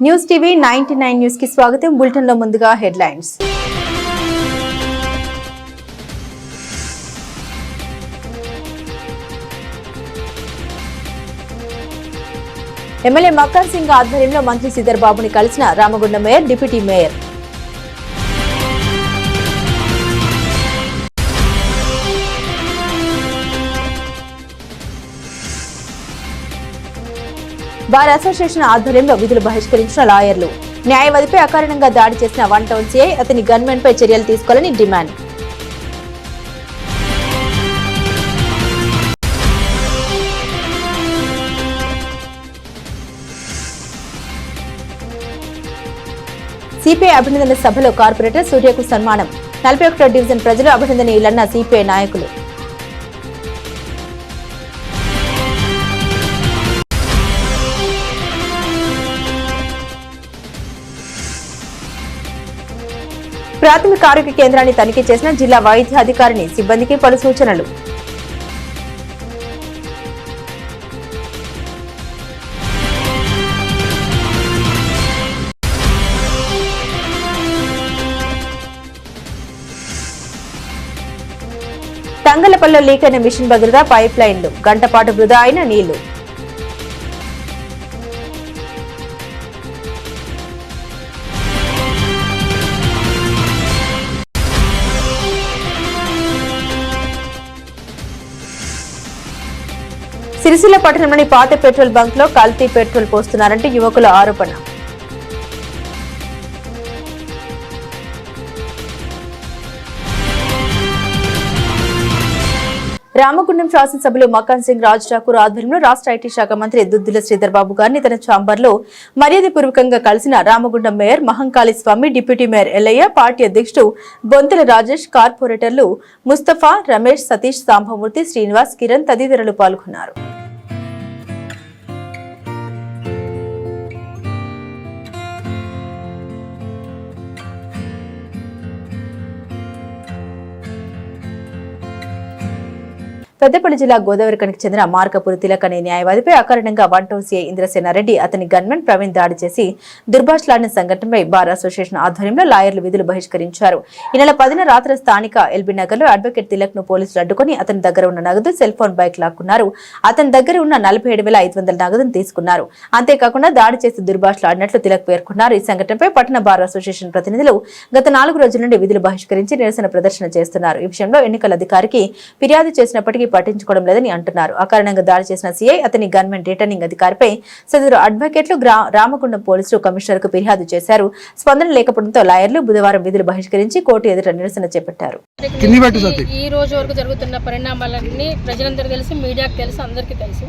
News TV 99 news కి స్వాగతం. Bulletin లో ముందుగా హెడ్లైన్స్. ఎమ్మెల్యే మక్కన్ సింగ్ ఆధ్వర్యంలో మంత్రి శ్రీధర్ బాబుని కలిసిన Ramagundam mayor, deputy mayor. Bar association ఆధ్వర్యంలో విధులు బహిష్కరించిన లాయర్లు. న్యాయవాదిపై అకారణంగా దాడి చేసిన 1 టౌన్ సిఐ, అతని గన్మెన్ పై చర్యలు తీసుకోవాలని డిమాండ్. సిపిఐ అభినందన సభలో కార్పొరేటర్ సూర్యకు సన్మానం. 41వ డివిజన్ ప్రజలు అభినందనీయులన్న సిపిఐ నాయకులు. ప్రాథమిక ఆరోగ్య కేంద్రాన్ని తనిఖీ చేసిన జిల్లా వైద్య అధికారిని, సిబ్బందికి పలు సూచనలు. తంగలపల్లిలో లీక్ అయిన మిషన్ భద్రత పైప్ లైన్లు, గంటపాటు వృధా అయిన నీళ్లు. సిరిసిల్ల పట్టణంలోని పాత పెట్రోల్ బంక్ లో కల్తీ పెట్రోల్ పోస్తున్నారంటే యువకుల ఆరోపణ. రామగుండం శాసనసభలో మక్కన్ సింగ్ రాజ్ ఠాకూర్ ఆధ్వర్యంలో రాష్ట్ర ఐటీ శాఖ మంత్రి దుద్దుల శ్రీధర్ బాబు గారిని తన ఛాంబర్ లో మర్యాదపూర్వకంగా కలిసిన రామగుండం మేయర్ మహంకాళి స్వామి, డిప్యూటీ మేయర్ ఎల్లయ్య, పార్టీ అధ్యక్షుడు బొంతల రాజేష్, కార్పొరేటర్లు ముస్తఫా, రమేష్, సతీష్, సాంబమూర్తి, శ్రీనివాస్, కిరణ్ తదితరులు పాల్గొన్నారు. పెద్దపల్లి జిల్లా గోదావరిఖనికి చెందిన మార్కపూర్ తిలక్ అనే న్యాయవాదిపై అకారణంగా 1 టౌన్ సిఐ ఇంద్రసేనారెడ్డి, అతని గన్మెన్ ప్రవీణ్ దాడి చేసి దుర్భాషలాడిన సంఘటనపై బార్ అసోసియేషన్ ఆధ్వర్యంలో లాయర్లు విధులు బహిష్కరించారు. ఈ నెల 10న రాత్రి స్థానిక ఎల్బీ నగర్ లో అడ్వకేట్ తిలక్ ను పోలీసులు అడ్డుకుని అతని దగ్గర ఉన్న నగదు, సెల్ ఫోన్, బైక్ లాక్కున్నారు. అతని దగ్గర ఉన్న 47,500 నగదును తీసుకున్నారు. అంతేకాకుండా దాడి చేసి దుర్భాషలాడినట్లు తిలక్ పేర్కొన్నారు. ఈ సంఘటనపై పట్టణ బార్ అసోసియేషన్ ప్రతినిధులు గత 4 రోజుల నుండి విధులు బహిష్కరించి నిరసన ప్రదర్శన చేస్తున్నారు. ఈ విషయంలో ఎన్నికల అధికారికి ఫిర్యాదు చేసినప్పటికీ పట్టించుకోవడం లేదని అంటున్నారు. అకారణంగా దాడి చేసిన సిఐ, అతని గన్మెన్ రిటర్నింగ్ అధికారిపై సదరు అడ్వకేట్లు రామగుండం పోలీసులు కమిషనర్ కు ఫిర్యాదు చేశారు. స్పందన లేకపోవడంతో లాయర్లు బుధవారం విధులు బహిష్కరించి కోర్టు ఎదుట నిరసన చేపట్టారు. ఈ రోజు వరకు జరుగుతున్న పరిణామాలన్నీ ప్రజలందరికీ తెలుసు, మీడియాకు తెలుసు, అందరికీ తెలుసు.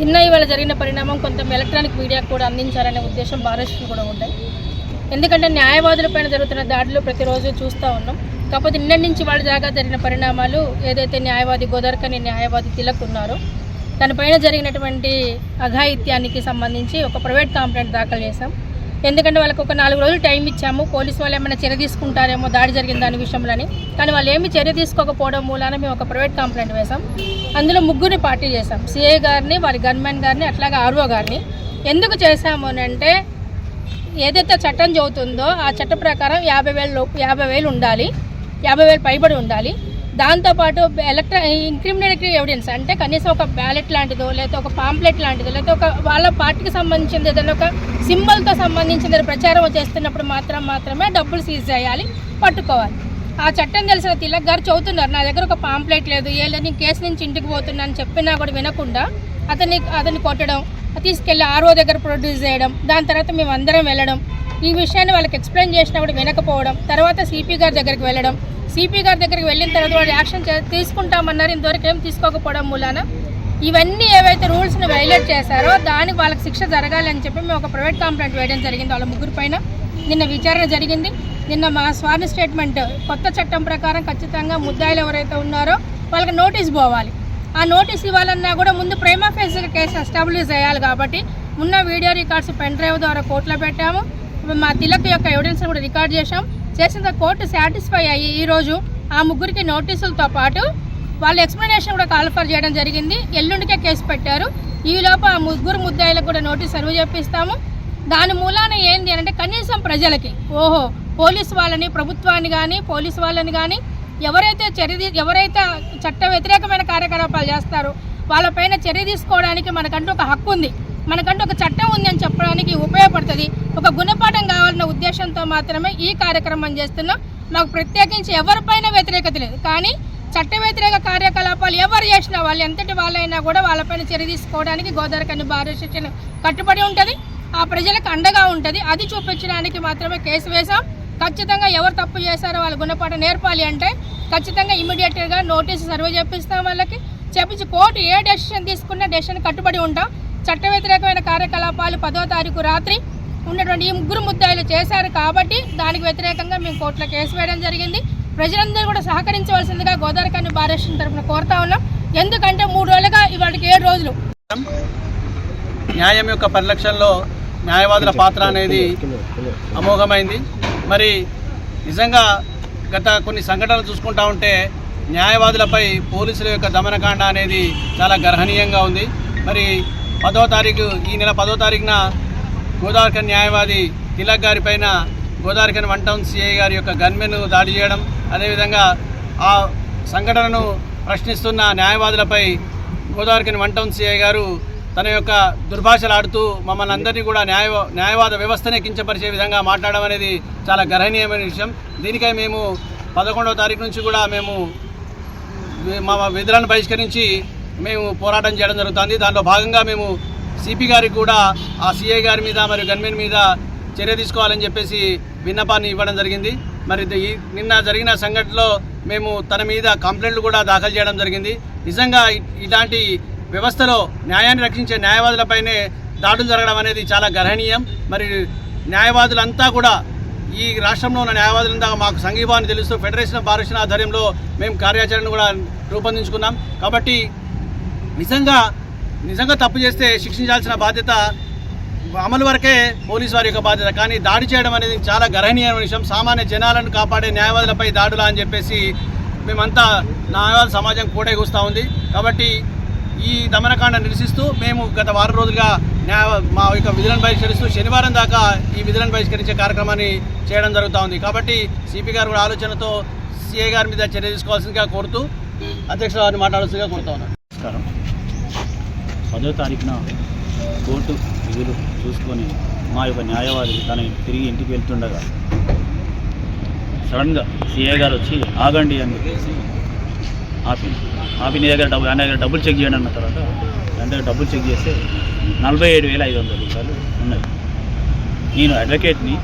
నిన్న ఇవాళ జరిగిన పరిణామం కొంత ఎలక్ట్రానిక్ మీడియాకు కూడా అందించాలనే ఉద్దేశం భారతదేశం కూడా ఉంటాయి. ఎందుకంటే న్యాయవాదులపైన జరుగుతున్న దాడులు ప్రతిరోజు చూస్తూ ఉన్నాం. కాకపోతే నిన్న నుంచి వాళ్ళ దాకా జరిగిన పరిణామాలు, ఏదైతే న్యాయవాది గోదావరిఖని న్యాయవాది తిలక్ ఉన్నారో దానిపైన జరిగినటువంటి అఘాయిత్యానికి సంబంధించి ఒక ప్రైవేట్ కంప్లైంట్ దాఖలు చేశాం. ఎందుకంటే వాళ్ళకి ఒక 4 రోజులు టైం ఇచ్చాము, పోలీసు వాళ్ళు ఏమైనా చర్య తీసుకుంటారేమో దాడి జరిగిన దాని విషయంలోని. కానీ వాళ్ళు ఏమి చర్య తీసుకోకపోవడం మూలాన మేము ఒక ప్రైవేట్ కంప్లైంట్ వేశాం. అందులో 3 పార్టీ చేశాం, సిఐ గారిని, వారి గన్మెన్ గారిని, అట్లాగే ఆర్ఓ గారిని. ఎందుకు చేశాము అని అంటే, ఏదైతే చట్టం చెబుతుందో ఆ చట్ట ప్రకారం 50,000 ఉండాలి, 50,000 పైబడి ఉండాలి. దాంతోపాటు ఇంక్రిమినేటరీ ఎవిడెన్స్ అంటే కనీసం ఒక బ్యాలెట్ లాంటిదో, లేకపోతే ఒక పాంప్లెట్ లాంటిదో, లేకపోతే ఒక వాళ్ళ పార్టీకి సంబంధించింది ఏదైనా ఒక సింబల్తో సంబంధించిన ప్రచారం చేస్తున్నప్పుడు మాత్రమే డబ్బులు సీజ్ చేయాలి, పట్టుకోవాలి. ఆ చట్టం తెలిసిన తిలక్ గారు చెబుతున్నారు, నా దగ్గర ఒక పాంప్లెట్ లేదు, నేను కేసు నుంచి ఇంటికి పోతున్నా అని చెప్పినా కూడా వినకుండా అతన్ని కొట్టడం, తీసుకెళ్లి ఆర్ఓ దగ్గర ప్రొడ్యూస్ చేయడం, దాని తర్వాత మేము అందరం వెళ్ళడం, ఈ విషయాన్ని వాళ్ళకి ఎక్స్ప్లెయిన్ చేసినా కూడా వినకపోవడం, తర్వాత సిపి గారి దగ్గరికి వెళ్ళడం, సిపి గారి దగ్గరికి వెళ్ళిన తర్వాత వాళ్ళు యాక్షన్ తీసుకుంటామన్నారు, ఇంతవరకు ఏం తీసుకోకపోవడం మూలాన ఇవన్నీ ఏవైతే రూల్స్ని వైలేట్ చేశారో దానికి వాళ్ళకి శిక్ష జరగాలి అని చెప్పి మేము ఒక ప్రైవేట్ కంప్లైంట్ వేయడం జరిగింది. వాళ్ళ 3 పైన నిన్న విచారణ జరిగింది. నిన్న మా స్వామి స్టేట్మెంట్, కొత్త చట్టం ప్రకారం ఖచ్చితంగా ముద్దాయిలు ఎవరైతే ఉన్నారో వాళ్ళకి నోటీస్ పోవాలి. ఆ నోటీస్ ఇవ్వాలన్నా కూడా ముందు ప్రైమా ఫేస్ కేసు ఎస్టాబ్లిష్ చేయాలి. కాబట్టి ఉన్న వీడియో రికార్డ్స్ పెన్ డ్రైవ్ ద్వారా కోర్టులో పెట్టాము. మా తిలక్ యొక్క ఎవిడెన్స్ కూడా రికార్డ్ చేసిన కోర్టు సాటిస్ఫై అయ్యి ఈరోజు ఆ 3కి నోటీసులతో పాటు వాళ్ళ ఎక్స్ప్లెనేషన్ కూడా కాల్ఫర్ చేయడం జరిగింది. ఎల్లుండికే కేసు పెట్టారు. ఈలోపు ఆ 3 ముద్దాయిలకు కూడా నోటీస్ సర్వ్ చేపిస్తాము. దాని మూలాన ఏంది అంటే కనీసం ప్రజలకి ఓహో పోలీసు వాళ్ళని ప్రభుత్వాన్ని కానీ పోలీసు వాళ్ళని కానీ ఎవరైతే చట్ట వ్యతిరేకమైన కార్యకలాపాలు చేస్తారో వాళ్ళపైన చర్య తీసుకోవడానికి మనకంటూ ఒక హక్కు ఉంది, మనకంటూ ఒక చట్టం ఉంది అని చెప్పడానికి ఉపయోగపడుతుంది. ఒక గుణపాఠం కావాలన్న ఉద్దేశంతో మాత్రమే ఈ కార్యక్రమం చేస్తున్నాం. మాకు ప్రత్యేకించి ఎవరిపైన వ్యతిరేకత లేదు, కానీ చట్ట వ్యతిరేక కార్యకలాపాలు ఎవరు చేసినా వాళ్ళు ఎంతటి వాళ్ళైనా కూడా వాళ్ళపైన చర్య తీసుకోవడానికి గోదావరికని బార్ అసోసియేషన్ కట్టుబడి ఉంటుంది, ఆ ప్రజలకు అండగా ఉంటుంది. అది చూపించడానికి మాత్రమే కేసు వేశాం. ఖచ్చితంగా ఎవరు తప్పు చేశారో వాళ్ళ గుణపాఠం నేర్పాలి అంటే ఖచ్చితంగా ఇమీడియట్గా నోటీసు సర్వ్ చేపిస్తాం. వాళ్ళకి చెప్పించి కోర్టు ఏ డెసిషన్ తీసుకున్నా డెసిషన్ కట్టుబడి ఉంటాం. చట్ట వ్యతిరేకమైన కార్యకలాపాలు 10వ తారీఖు రాత్రి ఉన్నటువంటి ఈ 3 ముద్దాయిలు చేశారు కాబట్టి దానికి వ్యతిరేకంగా మేము కోర్టులో కేసు వేయడం జరిగింది. ప్రజలందరూ కూడా సహకరించవలసిందిగా గోదావరికని బార్ అసోసియేషన్ తరఫున కోరుతా ఉన్నాం. ఎందుకంటే 3 రోజులుగా ఇవాళకి 7 రోజులు న్యాయం యొక్క పరిరక్షణలో న్యాయవాదుల పాత్ర అనేది అమోఘమైంది. మరి నిజంగా గత కొన్ని సంఘటనలు చూసుకుంటా ఉంటే న్యాయవాదులపై పోలీసుల యొక్క దమనకాండ అనేది చాలా గర్హనీయంగా ఉంది. మరి 10వ తారీఖు ఈ నెల 10వ తారీఖున గోదావరికని న్యాయవాది తిలక్ గారి పైన గోదావరికని 1 టౌన్ సిఐ గారి యొక్క గన్మెన్ దాడి చేయడం, అదేవిధంగా ఆ సంఘటనను ప్రశ్నిస్తున్న న్యాయవాదులపై గోదావరికని 1 టౌన్ సిఐ గారు తన యొక్క దుర్భాషలాడుతూ మమ్మల్ని అందరినీ కూడా న్యాయవాద వ్యవస్థనే కించపరిచే విధంగా మాట్లాడడం అనేది చాలా గర్హనీయమైన విషయం. దీనికై మేము 11వ తారీఖు నుంచి కూడా మేము మా విధులను బహిష్కరించి మేము పోరాటం చేయడం జరుగుతుంది. దాంట్లో భాగంగా మేము సిపి గారికి కూడా ఆ సిఐ గారి మీద మరియు గన్మెన్ మీద చర్య తీసుకోవాలని చెప్పేసి విన్నపాన్ని ఇవ్వడం జరిగింది. మరి నిన్న జరిగిన సంఘటనలో మేము తన మీద కంప్లైంట్లు కూడా దాఖలు చేయడం జరిగింది. నిజంగా ఇలాంటి వ్యవస్థలో న్యాయాన్ని రక్షించే న్యాయవాదులపైనే దాడులు జరగడం అనేది చాలా గర్హనీయం. మరి న్యాయవాదులంతా కూడా ఈ రాష్ట్రంలో ఉన్న న్యాయవాదులంతా మాకు సంఘీభావాన్ని తెలుస్తూ ఫెడరేషన్ ఆఫ్ బార్ అసోసియేషన్ ఆధ్వర్యంలో మేము కార్యాచరణను కూడా రూపొందించుకున్నాం. కాబట్టి నిజంగా తప్పు చేస్తే శిక్షించాల్సిన బాధ్యత అమలు వరకే పోలీసు వారి యొక్క బాధ్యత, కానీ దాడి చేయడం అనేది చాలా గర్హనీయమైన విషయం. సామాన్య జనాలను కాపాడే న్యాయవాదులపై దాడులా అని చెప్పేసి మేమంతా న్యాయవాద సమాజం కూడేగూస్తూ ఉంది. కాబట్టి ఈ దమనకాండ నిరసిస్తూ మేము గత వారం రోజులుగా మా యొక్క విధులను బహిష్కరిస్తూ శనివారం దాకా ఈ విధులను బహిష్కరించే కార్యక్రమాన్ని చేయడం జరుగుతూ ఉంది. కాబట్టి సిపి గారు కూడా ఆలోచనతో సిఐ గారి మీద చర్య తీసుకోవాల్సిందిగా కోరుతూ అధ్యక్షుల వారిని మాట్లాడాల్సిందిగా కోరుతా ఉన్నాను. నమస్కారం. 10వ తారీఖున కోర్టు విధులు చూసుకొని మా యొక్క న్యాయవాది తన తిరిగి ఇంటికి వెళ్తుండగా సడన్గా సిఐ గారు వచ్చి ఆగండి అని చెప్పేసి ఆపి నీ దగ్గర డబ్బులు చెక్ చేయండి అన్న తర్వాత దాని దగ్గర డబ్బులు చెక్ చేస్తే 47,500 రూపాయలు ఉన్నాయి. నేను అడ్వకేట్ని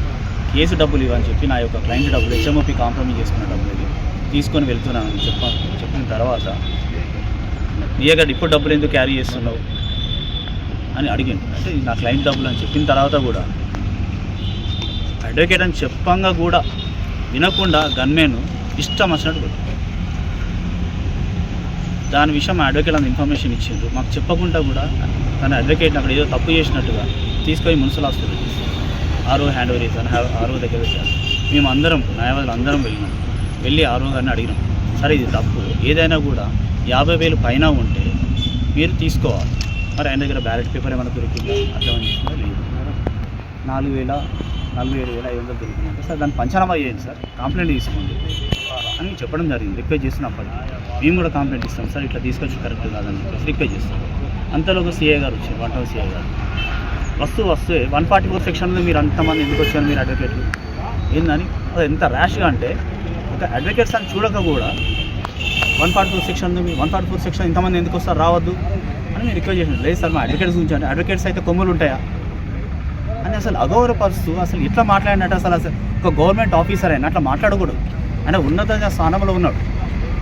కేసు డబ్బులు ఇవ్వని చెప్పి నా యొక్క క్లయింట్ డబ్బులు హెచ్ఎంఓపి కాంప్రమైజ్ చేసుకున్న డబ్బులు తీసుకొని వెళ్తున్నానని చెప్పిన తర్వాత నీ దగ్గర ఇప్పుడు డబ్బులు ఎందుకు క్యారీ చేస్తున్నావు అని అడిగాను. అంటే నా క్లయింట్ డబ్బులు అని చెప్పిన తర్వాత కూడా అడ్వకేట్ అని చెప్పంగా కూడా వినకుండా గన్మెన్ ఇష్టం వచ్చినట్టు దాని విషయం మా అడ్వకేట్ అంత ఇన్ఫర్మేషన్ ఇచ్చిండ్రు. మాకు చెప్పకుండా కూడా తన అడ్వకేట్ని అక్కడ ఏదో తప్పు చేసినట్టుగా తీసుకొని municipal hospital RO hand over చేశాను. ఆర్ఓ దగ్గర వచ్చాను. మేము అందరం న్యాయవాదులు అందరం వెళ్ళి ఆర్ఓ గారిని అడిగినాం, సరే ఇది తప్పు, ఏదైనా కూడా 50,000 పైన ఉంటే మీరు తీసుకోవాలి. మరి ఆయన దగ్గర బ్యాలెట్ పేపర్ ఏమైనా దొరికిందా అర్థమని చెప్పినా లేదు. 47,500 దొరికిందంటే సార్ దాన్ని పంచనామా చేయండి సార్, కంప్లైంట్ తీసుకోండి అని చెప్పడం జరిగింది. రిక్వెస్ట్ చేసినప్పటికీ మేము కూడా కంప్లైంట్ ఇస్తాం సార్, ఇట్లా తీసుకొచ్చి కరెక్ట్ కాదని చెప్పేసి రిక్వెస్ట్ చేస్తాం. అంతలో ఒక సిఐ గారు వచ్చారు, 1 టౌన్ సిఐ గారు వస్తే 144 సెక్షన్లో మీరు అంతమంది ఎందుకు వచ్చారు మీరు అడ్వకేట్లు ఏందని. అది ఎంత ర్యాష్గా అంటే ఒక అడ్వకేట్స్ అని చూడక కూడా 144 సెక్షన్ ఇంతమంది ఎందుకు వస్తారు రావద్దు అని నేను రిక్వెస్ట్ చేసాను. లేదు సార్ మా అడ్వకేట్స్ గురించి అంటే అడ్వకేట్స్ అయితే కొమ్ములు ఉంటాయా అని అసలు అగౌరవపరుస్తూ అసలు ఇట్లా మాట్లాడినట్టు అసలు ఒక గవర్నమెంట్ ఆఫీసర్ అయినా అట్లా మాట్లాడకూడదు. అంటే ఉన్నత స్థానంలో ఉన్నాడు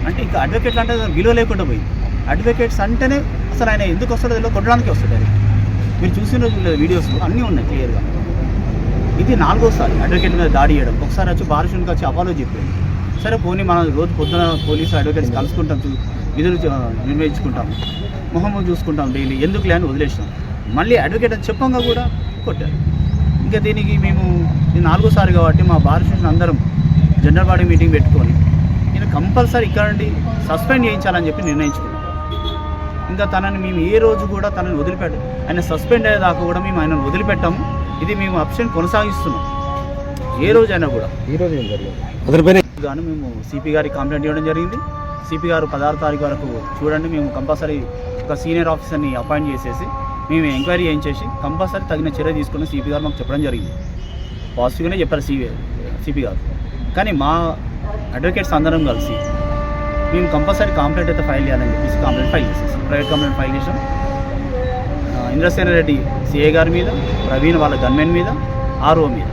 అంటే ఇంకా అడ్వకేట్లు అంటే విలువ లేకుండా పోయింది. అడ్వకేట్స్ అంటేనే అసలు ఆయన ఎందుకు వస్తాడో తెలియదు, కొట్టడానికి వస్తాడు. మీరు చూసిన వీడియోస్ అన్నీ ఉన్నాయి క్లియర్గా. ఇది 4వసారి అడ్వకేట్ మీద దాడి చేయడం. ఒకసారి వచ్చి బారిషన్కి వచ్చి అపాలో చెప్పాడు. సరే పోనీ మనం రోజు పొద్దున పోలీసు అడ్వకేట్స్ కలుసుకుంటాం, విధులు నిర్వహించుకుంటాం, మొహమ్మద్ చూసుకుంటాం డైలీ, ఎందుకు లేని వదిలేసాం. మళ్ళీ అడ్వకేట్ అని చెప్పంగా కూడా కొట్టారు. ఇంకా దీనికి మేము ఇది 4వసారి కాబట్టి మా బారిషన్ అందరం జనరల్ బాడీ మీటింగ్ పెట్టుకొని నేను కంపల్సరీ ఇక్కడ నుండి సస్పెండ్ చేయించాలని చెప్పి నిర్ణయించుకున్నాం. ఇంకా తనని మేము ఏ రోజు కూడా తనని ఆయన సస్పెండ్ అయ్యేదాకా కూడా మేము ఆయనను వదిలిపెట్టాము. ఇది మేము ఆప్షన్ కొనసాగిస్తున్నాం ఏ రోజైనా కూడా. కానీ మేము సిపి గారికి కంప్లైంట్ ఇవ్వడం జరిగింది. సిపి గారు 16వ తారీఖు వరకు చూడండి, మేము కంపల్సరీ ఒక సీనియర్ ఆఫీసర్ని అపాయింట్ చేసేసి మేము ఎంక్వైరీ చేయించేసి కంపల్సరీ తగిన చర్య తీసుకుని సిపి గారు మాకు చెప్పడం జరిగింది. పాజిటివ్గానే చెప్పారు సిపి గారు. కానీ మా అడ్వకేట్స్ అందరం కలిసి మేము కంపల్సరీ కంప్లైంట్ అయితే ఫైల్ చేయాలని చెప్పేసి కంప్లైంట్ ఫైల్ చేసేసాం. ప్రైవేట్ కంప్లైంట్ ఫైల్ చేసాం. ఇంద్రసేన రెడ్డి సిఏ గారి మీద, ప్రవీణ్ వాళ్ళ గన్మెన్ మీద, ఆర్ఓ మీద,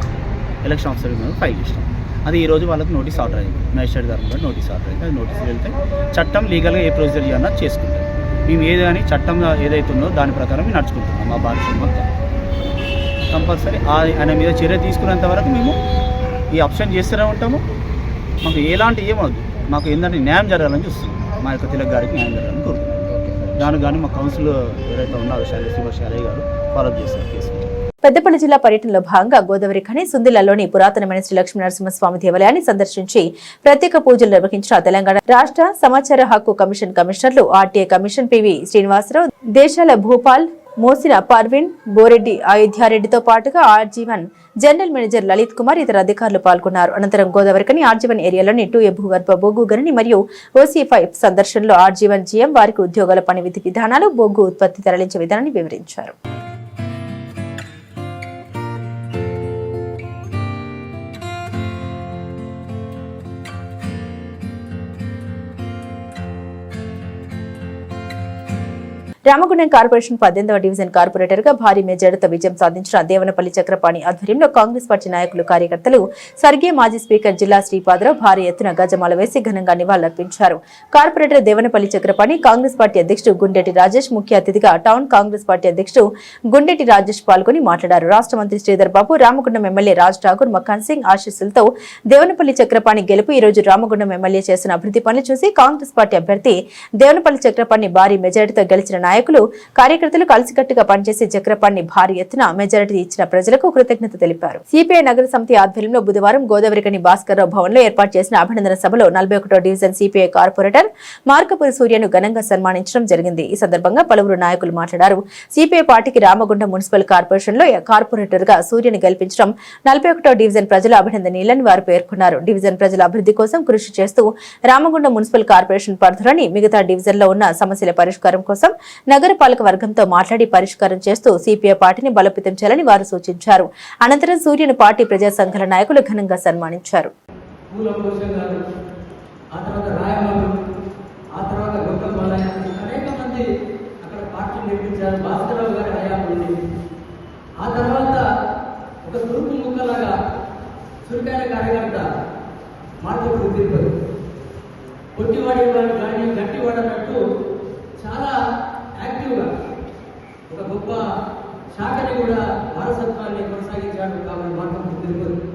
ఎలక్షన్ ఆఫీసర్ మీద ఫైల్ చేసాం. అది ఈరోజు వాళ్ళకి నోటీస్ ఆర్డర్ అయింది. మేజిస్ట్రేట్ గారు కూడా నోటీస్ ఆర్డర్ అయింది. అది నోటీస్ వెళ్తే చట్టం లీగల్గా ఏ ప్రొసీజర్ చేయాలన్నా చేసుకుంటాం. మేము ఏదని చట్టంలో ఏదైతే ఉందో దాని ప్రకారం మేము నడుచుకుంటున్నాం. మా బాధ్యత మొత్తం కంపల్సరీ ఆయన మీద చర్య తీసుకునేంత వరకు మేము ఈ ఆప్షన్ చేస్తూనే ఉంటాము. మాకు ఎలాంటి ఏమవుతుంది, మాకు ఏంటంటే న్యాయం జరగాలని చూస్తున్నాం. మా యొక్క తిలక్ గారికి న్యాయం జరగాలని కోరుతున్నాం. దానికి కానీ మా కౌన్సిల్ ఎవరైతే ఉన్నారో శైలయ్య గారు ఫాలో చేస్తారు కేసు. పెద్దపల్లి జిల్లా పర్యటనలో భాగంగా గోదావరి ఖని సుందిలలోని పురాతనమైన శ్రీ లక్ష్మీ నరసింహస్వామి దేవాలయాన్ని సందర్శించి ప్రత్యేక పూజలు నిర్వహించిన తెలంగాణ రాష్ట్ర సమాచార హక్కు కమిషన్ కమిషనర్లు ఆర్టీఏ కమిషన్ పివి శ్రీనివాసరావు, దేశాల భూపాల్, మోసిన పర్వీన్, బోరెడ్డి అయోధ్యారెడ్డితో పాటుగా RG one general manager Lalit Kumar ఇతర అధికారులు పాల్గొన్నారు. అనంతరం గోదావరికని ఆర్జీవన్ ఏరియాలోని 2A భూగర్భ బొగ్గు గనిని మరియు OC5 సందర్శనలో ఆర్జీవన్ జీఎం వారికి ఉద్యోగాల పని విధి విధానాలు, బొగ్గు ఉత్పత్తి తరలించే విధానాన్ని వివరించారు. రామగుండం కార్పొరేషన్ 18వ డివిజన్ కార్పొరేటర్ గా భారీ మెజారిటీతో విజయం సాధించిన దేవనపల్లి చక్రపాణి ఆధ్వర్యంలో కాంగ్రెస్ పార్టీ నాయకులు, కార్యకర్తలు స్వర్గీయ మాజీ స్పీకర్ జిల్లా శ్రీపాదరావు భారీ ఎత్తున గజమాల వేసి ఘనంగా నివాళులర్పించారు. కార్పొరేటర్ దేవనపల్లి చక్రపాణి, కాంగ్రెస్ పార్టీ అధ్యక్షుడు గుండెటి రాజేష్, ముఖ్య అతిథిగా టౌన్ కాంగ్రెస్ పార్టీ అధ్యక్షుడు గుండెటి రాజేష్ పాల్గొని మాట్లాడారు. రాష్ట్ర మంత్రి శ్రీధర్ బాబు, రామగుండం ఎమ్మెల్యే రాజ్ ఠాకూర్, మకాన్ సింగ్ ఆశీస్సులతో దేవనపల్లి చక్రపాణి గెలుపు. ఈ రోజు రామగుండం ఎమ్మెల్యే చేసిన అభివృద్ధి పనులు చూసి కాంగ్రెస్ పార్టీ అభ్యర్థి దేవనపల్లి చక్రపాణి భారీ మెజారిటీతో గెలిచిన నాయకులు, కార్యకర్తలు కలిసికట్టుగా పనిచేసి చక్రపాణి భారీ ఎత్తున మెజారిటీ ఇచ్చిన ప్రజలకు కృతజ్ఞత తెలిపారు. సిపిఐ నగర సమితి ఆధ్వర్యంలో బుధవారం గోదావరికని భాస్కర్రావు భవన్ లో ఏర్పాటు చేసిన అభినందన సభలో 41వ డివిజన్ సిపిఐ కార్పొరేటర్ మార్కపురి సూర్యను ఘనంగా సన్మానించడం జరిగింది. ఈ సందర్భంగా పలువురు నాయకులు మాట్లాడారు. సిపిఐ పార్టీకి రామగుండం మున్సిపల్ కార్పొరేషన్ లో కార్పొరేటర్ గా సూర్యను గెలిపించడం 41వ డివిజన్ ప్రజల అభినందనీయులని వారు పేర్కొన్నారు. డివిజన్ ప్రజల అభివృద్ధి కోసం కృషి చేస్తూ రామగుండం మున్సిపల్ కార్పొరేషన్ పరిధిలోని మిగతా డివిజన్ లో ఉన్న సమస్యల పరిష్కారం కోసం నగరపాలక వర్గంతో మాట్లాడి పరిష్కారం చేస్తూ సిపిఐ పార్టీని బలోపేతం చేయాలని వారు సూచించారు. అనంతరం సూర్యను పార్టీ ప్రజా సంఘాల నాయకులు ఘనంగా సన్మానించారు. చాలా యాక్టివ్గా ఒక గొప్ప శాఖని కూడా వారసత్వాన్ని కొనసాగించాడు. కాబట్టి మార్గం తిరుపతి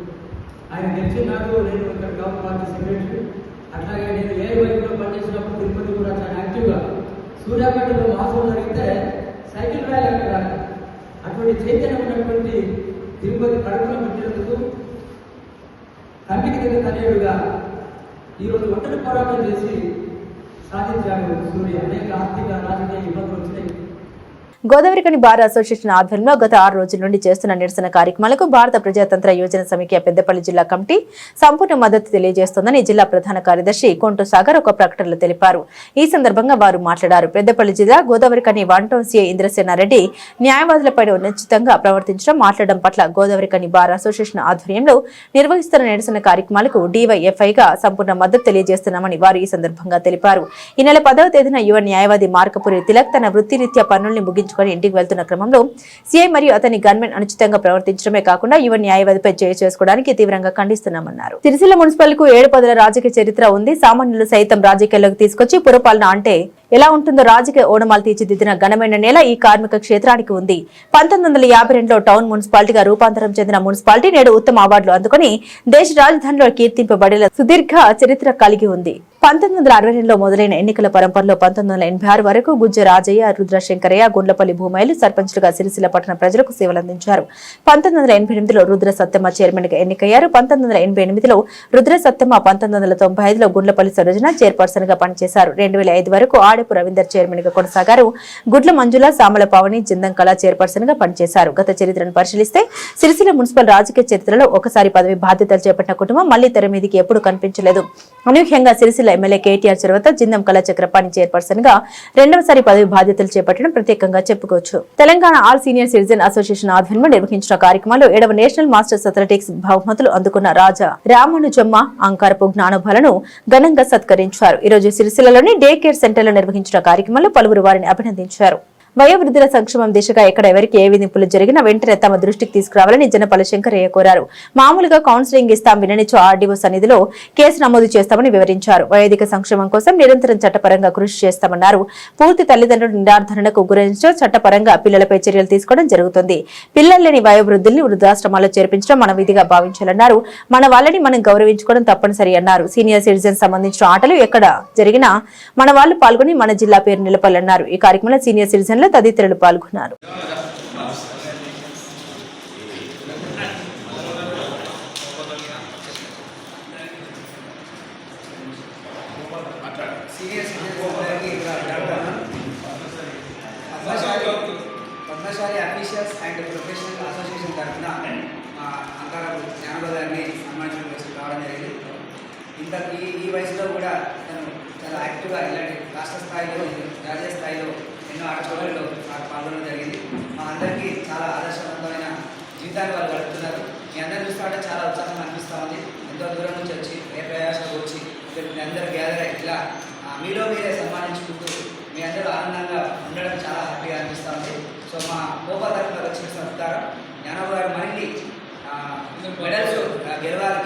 ఆయన గెలిచినాడు. నేను ఇక్కడ టౌన్ పార్టీ సెక్రటరీ, అట్లాగే నేను ఏ వైపులో పనిచేసినప్పుడు తిరుపతి కూడా చాలా యాక్టివ్గా సూర్యాపేటలో వాసం జరిగితే సైకిల్ ర్యాలీ అక్కడ అటువంటి చైతన్యం ఉన్నటువంటి తిరుపతి కడుపులో పెట్టినందుకు కంటికి దగ్గర తనేడుగా ఈరోజు ఒంటరి పోరాటం చేసి సాధించాడు సూర్య. అనేక ఆర్థిక రాజకీయ ఇబ్బందులు వచ్చినాయి. గోదావరికని బార్ అసోసియేషన్ ఆధ్వర్యంలో గత 6 రోజుల నుండి చేస్తున్న నిరసన కార్యక్రమాలకు భారత ప్రజాతంత్ర యోజన సమిఖ్య పెద్దపల్లి జిల్లా కమిటీ సంపూర్ణ మద్దతు తెలియజేస్తోందని జిల్లా ప్రధాన కార్యదర్శి కొంటు సాగర్ ఒక ప్రకటనలో తెలిపారు. ఈ సందర్భంగా వారు మాట్లాడారు. పెద్దపల్లి జిల్లా Godavarikhani one town CI Indrasenareddy న్యాయవాదులపై అనుచితంగా ప్రవర్తించడం, మాట్లాడడం పట్ల గోదావరికని బార్ అసోసియేషన్ ఆధ్వర్యంలో నిర్వహిస్తున్న నిరసన కార్యక్రమాలకు డివైఎఫ్ఐగా సంపూర్ణ మద్దతు తెలియజేస్తున్నామని వారు ఈ సందర్భంగా తెలిపారు. ఈ నెల 10వ తేదీన యువ న్యాయవాది మార్కపురి తిలక్ తన వృత్తిరీత్యా పనుల్ని ముగించుకుని ఇంటికి వెళ్తున్న క్రమంలో సీఐ మరియు అతని గన్మెన్ అనుచితంగా ప్రవర్తించడమే కాకుండా యువ న్యాయవాదిపై చేయి చేసుకోవడానికి తీవ్రంగా ఖండిస్తున్నామన్నారు. సిరిసిల్ల మున్సిపల్ కు 7 పదుల రాజకీయ చరిత్ర ఉంది. సామాన్యులు సైతం రాజకీయాల్లోకి తీసుకొచ్చి పురపాలన అంటే ఎలా ఉంటుందో రాజకీయ ఓనమాలు తీర్చిదిద్దిన ఘనమైన నేల ఈ కార్మిక క్షేత్రానికి ఉంది. 1952లో టౌన్ మున్సిపాలిటీగా రూపాంతరం చెందిన మున్సిపాలిటీ నేడు ఉత్తమ అవార్డులు అందుకుని దేశ రాజధానిలో కీర్తింపబడేలా సుదీర్ఘ చరిత్ర కలిగి ఉంది. 1962లో మొదలైన ఎన్నికల పరంపరలో 1986 వరకు గుజ్జ రాజయ్య, రుద్రశంకరయ్య, గుండ్లపల్లి భూమాయిలు సర్పంచులుగా సిరిసిల్ల పట్టణ ప్రజలకు సేవలందించారు. 1988లో రుద్ర సత్తెమ్మ చైర్మన్ గా ఎన్నికయ్యారు. 1988లో రుద్ర సత్తెమ్మ, 1995లో గుండ్లపల్లి సరోజన చైర్పర్సన్ గా పనిచేశారు. 2005 వరకు ఆడి మాడపు రవీందర్ చైర్మన్ గా కొనసాగారు. గుడ్ల మంజుల, సామల పావని జిందం కళా చైర్పర్సన్ గా పనిచేశారు. గత చరిత్రను పరిశీలిస్తే సిరిసిల్ల మున్సిపల్ రాజకీయ చరిత్రలో ఒకసారి పదవి బాధ్యతలు చేపట్టిన కుటుంబం మళ్లీ తెర మీదికి ఎప్పుడు కనిపించలేదు. అనూహ్యంగా సిరిసిల్ల ఎమ్మెల్యే కేటీఆర్ చొరవతో జిందం కళా చక్రపాణి చైర్పర్సన్ గా రెండవసారి పదవి బాధ్యతలు చేపట్టడం ప్రత్యేకంగా చెప్పుకోవచ్చు. Telangana all senior citizen association ఆధ్వర్యంలో నిర్వహించిన కార్యక్రమంలో 7వ నేషనల్ మాస్టర్స్ అథ్లెటిక్స్ బహుమతులు అందుకున్న రాజా రామానుజమ్మ, అంకారపు జ్ఞానోబాలను ఘనంగా సత్కరించారు. ఈ రోజు సిరిసిల్లలోని డే కేర్ సెంటర్లో నిర్వహించిన కార్యక్రమంలో పలువురు వారిని అభినందించారు. వయోవృద్ధుల సంక్షేమం దిశగా ఎక్కడ ఎవరికి ఏ విధింపులు జరిగినా వెంటనే తమ దృష్టికి తీసుకురావాలని జనపల్లి శంకరయ్య కోరారు. మామూలుగా కౌన్సిలింగ్ ఇస్తాం విననిచో ఆర్డీఓ సన్నిధిలో కేసు నమోదు చేస్తామని వివరించారు. వయోధిక సంక్షేమం కోసం నిరంతరం చట్టపరంగా కృషి చేస్తామన్నారు. పూర్తి తల్లిదండ్రుల నిర్ధారణకు గురించో చట్టపరంగా పిల్లలపై చర్యలు తీసుకోవడం జరుగుతుంది. పిల్లలు లేని వయోవృద్ధుల్ని వృద్ధాశ్రమాల్లో చేర్పించడం మన విధిగా భావించాలన్నారు. మన వాళ్ళని మనం గౌరవించుకోవడం తప్పనిసరి అన్నారు. సీనియర్ సిటిజన్ సంబంధించిన ఆటలు ఎక్కడ జరిగినా మన వాళ్ళు పాల్గొని మన జిల్లా పేరు నిలపాలన్నారు. ఈ కార్యక్రమంలో సీనియర్ సిటిజన్ తదితరులు పాల్గొన్నారు. Padmashali officials and professional association తరఫున అంకారపు జ్ఞానోబా గారిని సన్మానించడం రావడం జరిగింది. ఇంత ఈ వయసులో కూడా తను చాలా యాక్టివ్గా ఇలాంటి రాష్ట్ర స్థాయిలో జాతీయ స్థాయిలో ఎన్నో ఆటపోటీల్లో పాల్గొనడం జరిగింది. మా అందరికీ చాలా ఆదర్శవంతమైన జీవితాన్ని వాళ్ళు గడుపుతున్నారు. మీ అందరూ చూస్తుంటే చాలా ఉత్సాహంగా అనిపిస్తూ ఉంది. ఎంతో దూరం నుంచి వచ్చి ఏ ప్రయాసకు వచ్చి మీ అందరూ గ్యాదర్ అయ్యి ఇలా మీలో మీరే సన్మానించుకుంటూ మీ అందరూ ఆనందంగా ఉండడం చాలా హ్యాపీగా అనిపిస్తూ ఉంది. సో మా కోపా తరఫున వచ్చిన సత్కారం జ్ఞానోబా గారు మరిన్ని మెడల్స్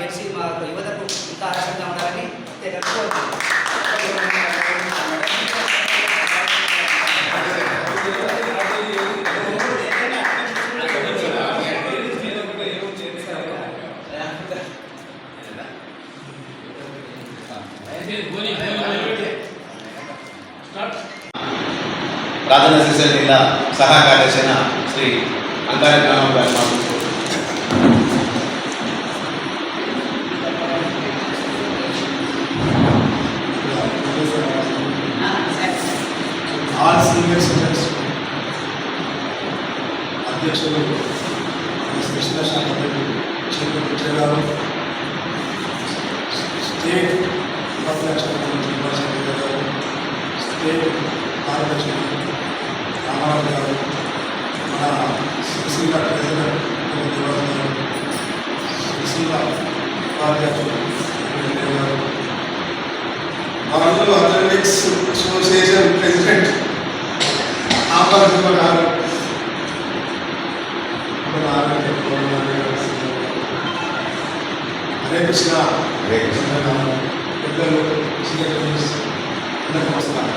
గెలిచి మా యువతకు ఇంకా ఆదర్శంగా ఉండాలని రాజన్న సిరిసిల్ల జిల్లా సహాయ కార్యదర్శి Shri Ankarapu Jnanoba all senior citizens అధ్యక్షులు కృష్ణ శాఖ గారు, స్టేట్ ఉపాధ్యక్షులు గారు, స్టేట్ కార్యదర్శులు రామారావు గారు, మన సిరిసిల్ల ప్రెసిడెంట్ గారు, సిరిసిల్ల ఉపాధ్యక్షులు గారు, వరంగల్ అథ్లెటిక్స్ అసోసియేషన్ ప్రెసిడెంట్ ఆపర్చుల గారు, హరే కృష్ణ పెద్దలు అందరికీ నమస్కారం.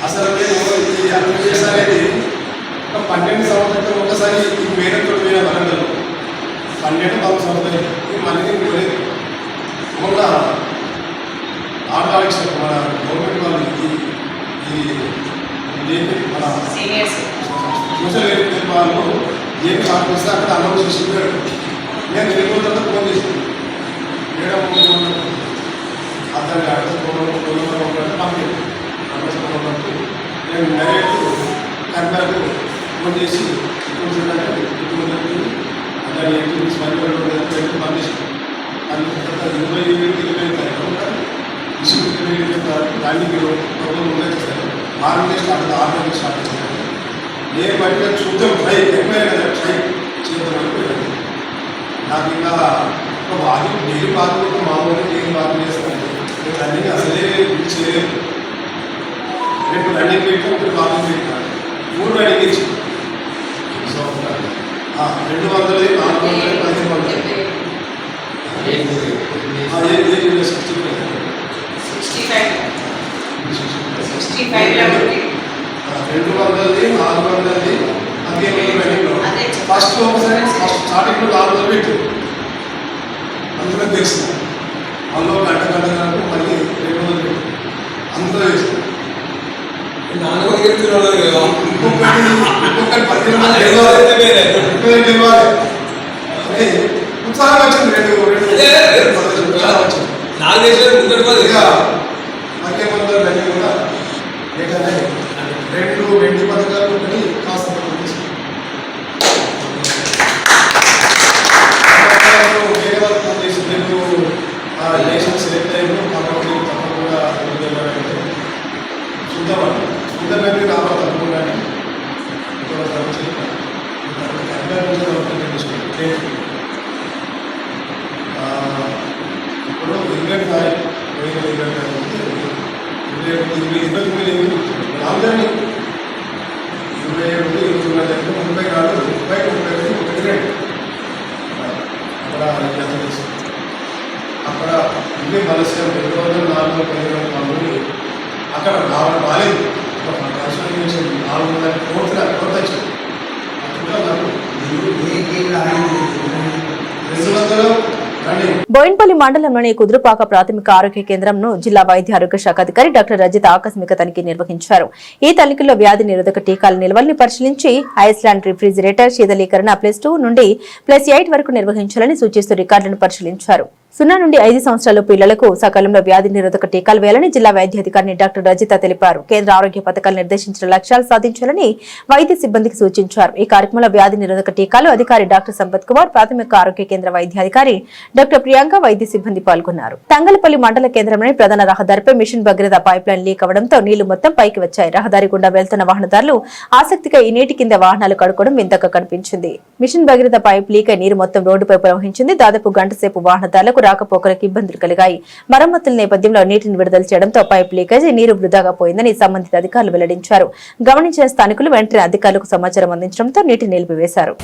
అసలు నేను ఈ అథ్లెటిక్స్ అనేది ఒక 12 సంవత్సరాలు ఒకసారి ఈ మేడంతో పోయిన వరంగల్ 12 సంవత్సరాలు ఈ మళ్ళీ పోలేదు. మొన్న ఆటలు మన గవర్నమెంట్ వాళ్ళు మన సోషల్ వెల్ఫేర్ వాళ్ళు ఏం ఆడిపిస్తే అక్కడ అనౌన్స్ చేసి నేను వెళ్ళిపోతుంటే ఫోన్ చేసింది మేడం అతని అడ్రస్ పంపి నేను డైరెక్ట్ కర్మకు ఫోన్ చేసి అతని పంపించాను. 20 దాన్ని మీరు ప్రభుత్వం ఉండేస్తారు 6 గంటలు స్టార్ట్ చేశారు. నేను బట్టి చూద్దాం ట్రై ఎక్కువ కదా ట్రై చేద్దామని నాకు ఇంకా బాధ డైలీ బాధలు మామూలుగా డైలీ బాధలు చేస్తాను. నేను రన్నింగ్ అసలే చేయలేదు. రేపు రన్నింగ్ పెట్టాను, ఇప్పుడు బాధలు పెట్టాను. 3 రన్నింగ్ ఇచ్చింది. సో 200, 400, 1500 ఫస్ట్ స్టార్టింగ్లో 400 పెట్టు అందులో తెలిసింది. అందులో గంట మళ్ళీ 200 పెట్టు అందులో చేస్తాను. ఇంకొకటి 10 ఇవ్వాలి ఉత్సాహం వచ్చింది. 2 ఉత్సాహం వచ్చింది. 4 దేశాలు 1500 లేకపోతే 2 వెండి పథకాలు ఒకటి కాస్త వేరే వాళ్ళు ఫోన్ చేసి మీరు ఎలక్షన్ సెలెక్ట్ అయ్యారు కాబట్టి తప్పకుండా చూద్దామండి రావాలి తప్పకుండా ఇప్పుడు 27 అక్కడ ఇవే మలస్యం 204 మంది అక్కడ రాలేదు. 400 కోట్ల కొత్త వచ్చింది. అక్కడ నాకు 200 బోయిన్పల్లి మండలంలోని కుదురుపాక ప్రాథమిక ఆరోగ్య కేంద్రంను జిల్లా వైద్య ఆరోగ్య శాఖ అధికారి డాక్టర్ రజిత ఆకస్మిక తనిఖీ నిర్వహించారు. ఈ తనిఖీలో వ్యాధి నిరోధక టీకాల నిల్వల్ని పరిశీలించి ఐస్లాండ్ రిఫ్రిజిరేటర్ శీతలీకరణ +2 నుండి +8 వరకు నిర్వహించాలని సూచిస్తూ రికార్డులను పరిశీలించారు. 0 నుండి 5 సంవత్సరాల పిల్లలకు సకాలంలో వ్యాధి నిరోధక టీకాలు వేయాలని జిల్లా వైద్య అధికారిని డాక్టర్ రజిత తెలిపారు. కేంద్ర ఆరోగ్య పథకాలు నిర్దేశించిన లక్ష్యాలు సాధించాలని వైద్య సిబ్బందికి సూచించారు. ఈ కార్యక్రమంలో వ్యాధి నిరోధక టీకాలు అధికారి డాక్టర్ సంపత్ కుమార్, ప్రాథమిక ఆరోగ్య కేంద్ర వైద్యాధికారి డాక్టర్ ప్రియాంక, వైద్య సిబ్బంది పాల్గొన్నారు. తంగలపల్లి మండల కేంద్రంలోని ప్రధాన రహదారిపై mission Bhagiratha pipeline leak అవడంతో నీళ్లు మొత్తం పైకి వచ్చాయి. రహదారి గుండా వెళ్తున్న వాహనదారులు ఆసక్తిగా ఈ నీటి కింద వాహనాలు కడుకోవడం వింతగా కనిపించింది. మిషన్ భగీరథ పైప్ లీక్ అయి నీరు మొత్తం రోడ్డుపై ప్రవహించింది. దాదాపు గంట సేపు వాహనదారులకు రాకపోకలకు ఇబ్బందులు కలిగాయి. మరమ్మతుల నేపథ్యంలో నీటిని విడుదల చేయడంతో పైప్ లీకేజ్ నీరు వృధాగా పోయిందని సంబంధిత అధికారులు వెల్లడించారు. గమనించిన స్థానికులు వెంటనే అధికారులకు సమాచారం అందించడంతో నీటిని నిలిపివేశారు.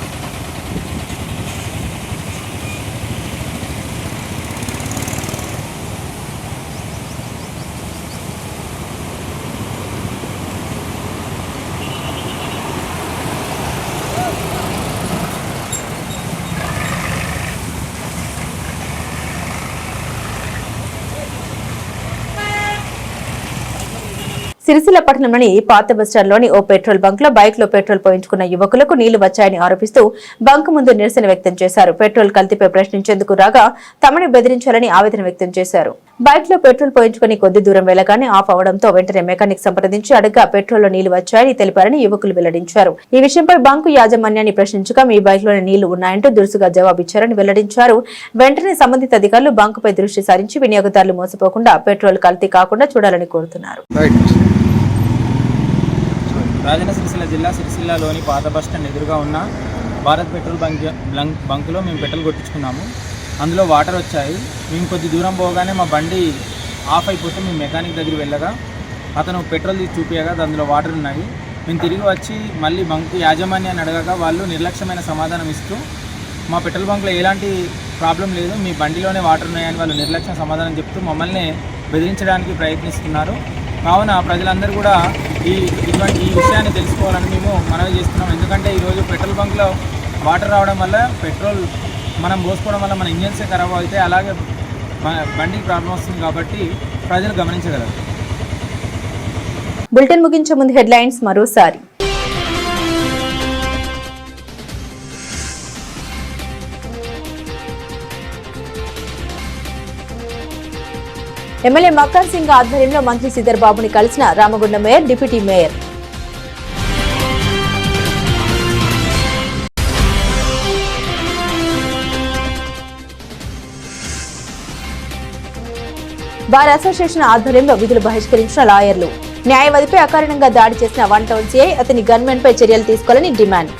సిరిసిల్ల పట్టణంలోని పాత బస్టాండ్లోని ఓ పెట్రోల్ బంక్ లో బైక్ లో పెట్రోల్ పోయించుకున్న యువకులకు నీళ్లు వచ్చాయని ఆరోపిస్తూ బంక్ ముందు నిరసన వ్యక్తం చేశారు. పెట్రోల్ కల్తీపై ప్రశ్నించేందుకు రాగా తమని బెదిరించాలని ఆవేదన వ్యక్తం చేశారు. బైక్ లో పెట్రోల్ పోయించుకుని కొద్ది దూరం వెళ్లగానే ఆఫ్ అవడంతో వెంటనే మెకానిక్ సంప్రదించి అడగ్గా పెట్రోల్ లో నీళ్లు వచ్చాయని తెలిపారని యువకులు వెల్లడించారు. ఈ విషయంపై బంకు యాజమాన్యాన్ని ప్రశ్నించగా మీ బైక్ లోని నీళ్లు ఉన్నాయంటూ దురుసుగా జవాబిచ్చారని వెల్లడించారు. వెంటనే సంబంధిత అధికారులు బంకుపై దృష్టి సారించి వినియోగదారులు మోసపోకుండా పెట్రోల్ కల్తీ కాకుండా చూడాలని కోరుతున్నారు. రాజన్న సిరిసిల్ల జిల్లా సిరిసిల్లలోని పాత బస్టాండ్ ఎదురుగా ఉన్న భారత్ పెట్రోల్ బంకులో మేము పెట్రోల్ కొట్టించుకున్నాము. అందులో వాటర్ వచ్చాయి. మేము కొద్ది దూరం పోగానే మా బండి ఆఫ్ అయిపోతే మేము మెకానిక్ దగ్గర వెళ్ళగా అతను పెట్రోల్ తీసి చూపించగా అందులో వాటర్ ఉన్నాయి. మేము తిరిగి వచ్చి మళ్ళీ బంకు యాజమాన్యాన్ని అడగగా వాళ్ళు నిర్లక్ష్యమైన సమాధానం ఇస్తూ మా పెట్రోల్ బంకులో ఎలాంటి ప్రాబ్లం లేదు, మీ బండిలోనే వాటర్ ఉన్నాయని వాళ్ళు నిర్లక్ష్యం సమాధానం చెప్తూ మమ్మల్ని బెదిరించడానికి ప్రయత్నిస్తున్నారు. కావున ప్రజలందరూ కూడా ఈ విషయాన్ని తెలుసుకోవాలని మేము మనవి చేస్తున్నాం. ఎందుకంటే ఈరోజు పెట్రోల్ బంక్లో వాటర్ రావడం వల్ల పెట్రోల్ మనం పోసుకోవడం వల్ల మన ఇంజన్సే ఖరాబ్ అవుతాయి, అలాగే బండికి ప్రాబ్లం వస్తుంది. కాబట్టి ప్రజలు గమనించగలరు. బులెటిన్ ముగించే ముందు హెడ్లైన్స్ మరోసారి. ఎమ్మెల్యే మక్కన్ సింగ్ ఆధ్వర్యంలో మంత్రి శ్రీధర్ బాబుని కలిసిన Ramagundam mayor, deputy mayor. Bar association ఆధ్వర్యంలో విధులు బహిష్కరించిన లాయర్లు. న్యాయవాదిపై అకారణంగా దాడి చేసిన 1 టౌన్ సిఐ, అతని గన్మెన్ పై చర్యలు తీసుకోవాలని డిమాండ్.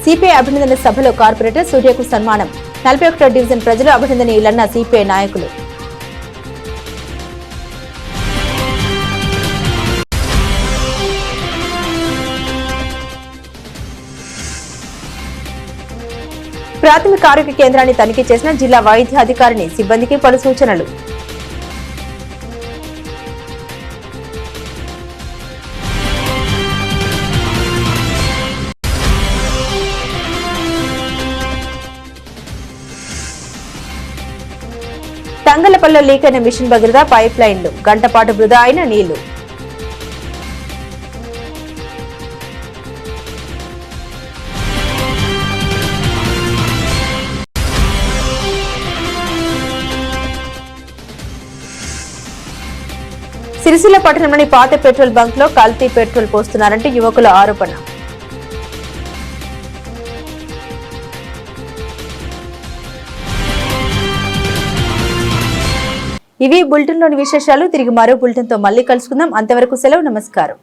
సిపిఐ అభినందన సభలో కార్పొరేటర్ సూర్యకు సన్మానం. 41వ డివిజన్ ప్రజలు అభినందనీయులన్న సిపిఐ నాయకులు. ప్రాథమిక ఆరోగ్య కేంద్రాన్ని తనిఖీ చేసిన జిల్లా వైద్య అధికారిని, సిబ్బందికి పలు సూచనలు. తంగలపల్లిలో లీక్ అయిన మిషన్ భగీరథ పైప్ లైన్లు, గంట పాటు వృధా అయిన నీళ్లు. సిరిసిల్ల పట్టణంలోని పాత పెట్రోల్ బంక్ లో కల్తీ పెట్రోల్ పోస్తున్నారంటే యువకుల ఆరోపణ. ఇవి బులెటిన్లోని విశేషాలు. తిరిగి మరో బులెటిన్తో మళ్ళీ కలుసుకుందాం. అంతవరకు సెలవు. నమస్కారం.